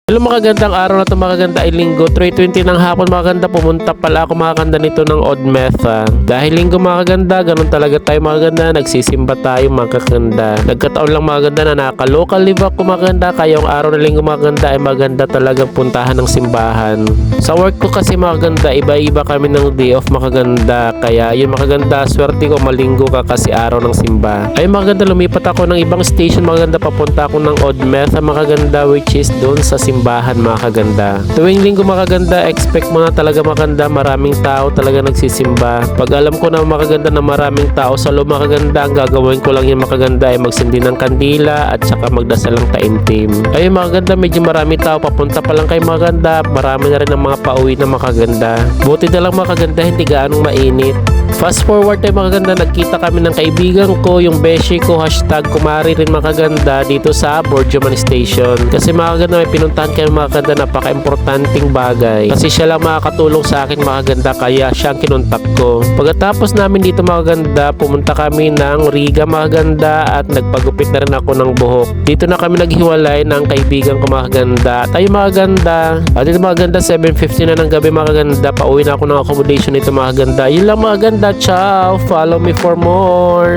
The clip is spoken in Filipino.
Hello mga gandang araw na ito mga ganda ay linggo 3:20 ng hapon mga ganda. Pumunta pala ako mga ganda nito ng Odd Mesa. Dahil linggo mga ganda, ganun talaga tayo mga ganda, nagsisimba tayo mga ganda. Nagkataon lang mga ganda na naka-local live ako mga ganda, kaya yung araw na linggo mga ganda ay maganda talagang puntahan ng simbahan. Sa work ko kasi mga ganda, iba-iba kami ng day off mga ganda, kaya yun mga ganda, swerte ko malinggo ka kasi araw ng simba. Ay mga ganda, lumipat ako ng ibang station mga ganda, papunta ako ng Odd Mesa mga ganda, which is doon sa simbahan mga kaganda. Tuwing linggo mga kaganda, expect mo na talaga mga kaganda, maraming tao talaga nagsisimba. Pag alam ko na mga kaganda na maraming tao sa loob mga kaganda, ang gagawin ko lang yung mga kaganda ay magsindi ng kandila at saka magdasal ng taimtim. Ayun mga kaganda, medyo marami tao, papunta pa lang kay mga kaganda, marami na rin ang mga pauwi na mga kaganda. Buti na lang mga kaganda, hindi gaanong mainit. Fast forward tayo mga kaganda, nagkita kami ng kaibigan ko, yung beshi ko, hashtag kumari rin mga kaganda dito sa Borjoman Station. Kasi mga kaganda, may pinuntahan kayo mga kaganda, napaka-importanting bagay. Kasi siya lang makakatulong sa akin mga kaganda, kaya siya ang kinontak ko. Pagkatapos namin dito mga kaganda, pumunta kami ng Riga mga kaganda at nagpagupit na rin ako ng buhok. Dito na kami naghiwalay ng kaibigan ko mga kaganda. Tayo mga kaganda, at dito mga kaganda, 7:50 na ng gabi mga kaganda, pauwi na ako ng accommodation nito mga kaganda. Yun lang mga kaganda, ciao, follow me for more.